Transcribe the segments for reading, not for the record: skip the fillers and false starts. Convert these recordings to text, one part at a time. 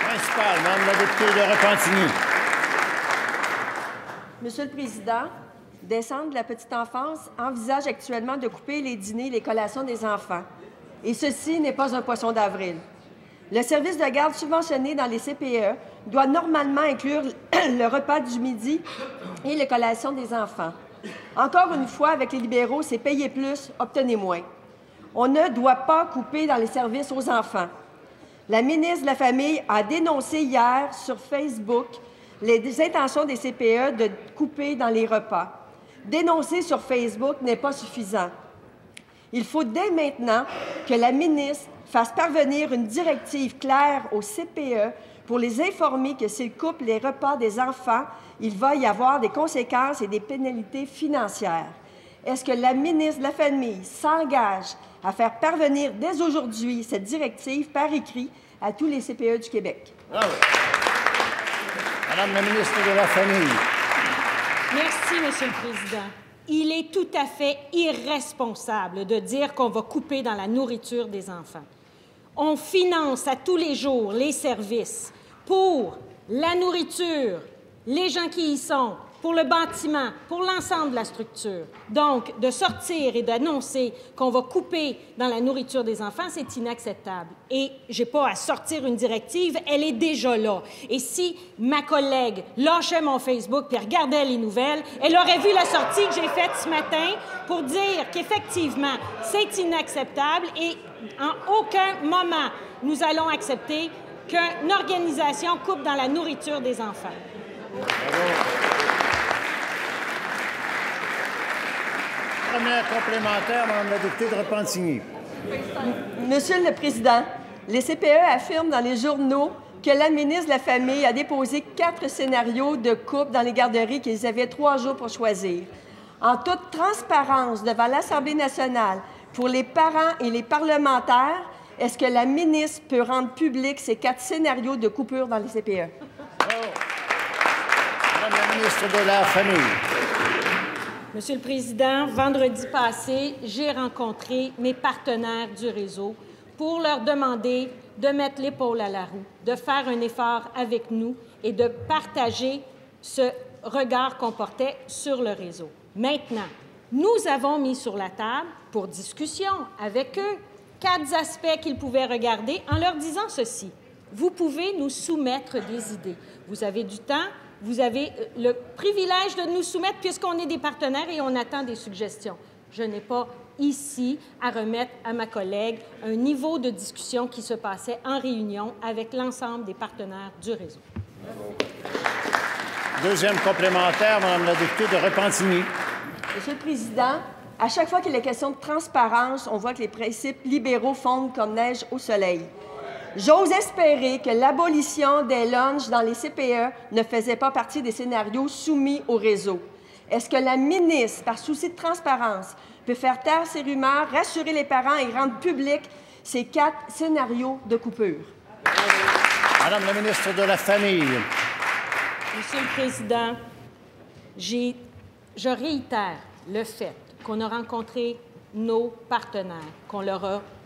Principal, Mme la députée de Repentigny. Monsieur le Président, des centres de la petite enfance envisagent actuellement de couper les dîners et les collations des enfants. Et ceci n'est pas un poisson d'avril. Le service de garde subventionné dans les CPE doit normalement inclure le repas du midi et les collations des enfants. Encore une fois, avec les libéraux, c'est payer plus, obtenez moins. On ne doit pas couper dans les services aux enfants. La ministre de la Famille a dénoncé hier sur Facebook les intentions des CPE de couper dans les repas. Dénoncer sur Facebook n'est pas suffisant. Il faut dès maintenant que la ministre fasse parvenir une directive claire aux CPE pour les informer que s'ils coupent les repas des enfants, il va y avoir des conséquences et des pénalités financières. Est-ce que la ministre de la Famille s'engage à faire parvenir dès aujourd'hui cette directive par écrit à tous les CPE du Québec? Bravo. Madame la ministre de la Famille. Merci, Monsieur le Président. Il est tout à fait irresponsable de dire qu'on va couper dans la nourriture des enfants. On finance à tous les jours les services pour la nourriture, les gens qui y sont, pour le bâtiment, pour l'ensemble de la structure. Donc, de sortir et d'annoncer qu'on va couper dans la nourriture des enfants, c'est inacceptable. Et je n'ai pas à sortir une directive, elle est déjà là. Et si ma collègue lâchait mon Facebook et regardait les nouvelles, elle aurait vu la sortie que j'ai faite ce matin pour dire qu'effectivement, c'est inacceptable et en aucun moment nous allons accepter qu'une organisation coupe dans la nourriture des enfants. Bravo. Première complémentaire, Mme la députée de Repentigny. Monsieur le Président, les CPE affirment dans les journaux que la ministre de la Famille a déposé 4 scénarios de coupe dans les garderies qu'ils avaient 3 jours pour choisir. En toute transparence devant l'Assemblée nationale, pour les parents et les parlementaires, est-ce que la ministre peut rendre public ces 4 scénarios de coupure dans les CPE? Oh. Madame la ministre de la Famille. Monsieur le Président, vendredi passé, j'ai rencontré mes partenaires du réseau pour leur demander de mettre l'épaule à la roue, de faire un effort avec nous et de partager ce regard qu'on portait sur le réseau. Maintenant, nous avons mis sur la table, pour discussion avec eux, 4 aspects qu'ils pouvaient regarder en leur disant ceci. Vous pouvez nous soumettre des idées. Vous avez du temps. Vous avez le privilège de nous soumettre puisqu'on est des partenaires et on attend des suggestions. Je n'ai pas ici à remettre à ma collègue un niveau de discussion qui se passait en réunion avec l'ensemble des partenaires du réseau. Deuxième complémentaire, Mme la députée de Repentigny. Monsieur le Président, à chaque fois qu'il est question de transparence, on voit que les principes libéraux fondent comme neige au soleil. J'ose espérer que l'abolition des lunchs dans les CPE ne faisait pas partie des scénarios soumis au réseau. Est-ce que la ministre, par souci de transparence, peut faire taire ces rumeurs, rassurer les parents et rendre public ces 4 scénarios de coupure? Madame la ministre de la Famille. Monsieur le Président, je réitère le fait qu'on a rencontré nos partenaires,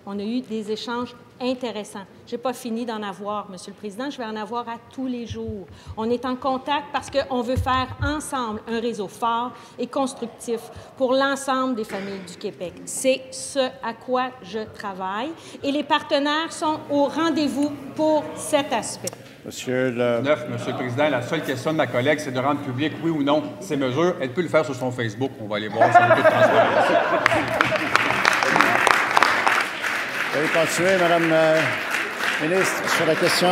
on a eu des échanges intéressants. Je n'ai pas fini d'en avoir, Monsieur le Président. Je vais en avoir à tous les jours. On est en contact parce qu'on veut faire ensemble un réseau fort et constructif pour l'ensemble des familles du Québec. C'est ce à quoi je travaille et les partenaires sont au rendez-vous pour cet aspect. Monsieur le Président, la seule question de ma collègue, c'est de rendre public, oui ou non, ces mesures. Elle peut le faire sur son Facebook. On va aller voir sur le transparence. Vous pouvez continuer, Madame la ministre, sur la question.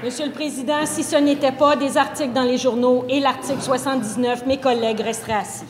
Monsieur le Président, si ce n'était pas des articles dans les journaux et l'article 79, mes collègues resteraient assis.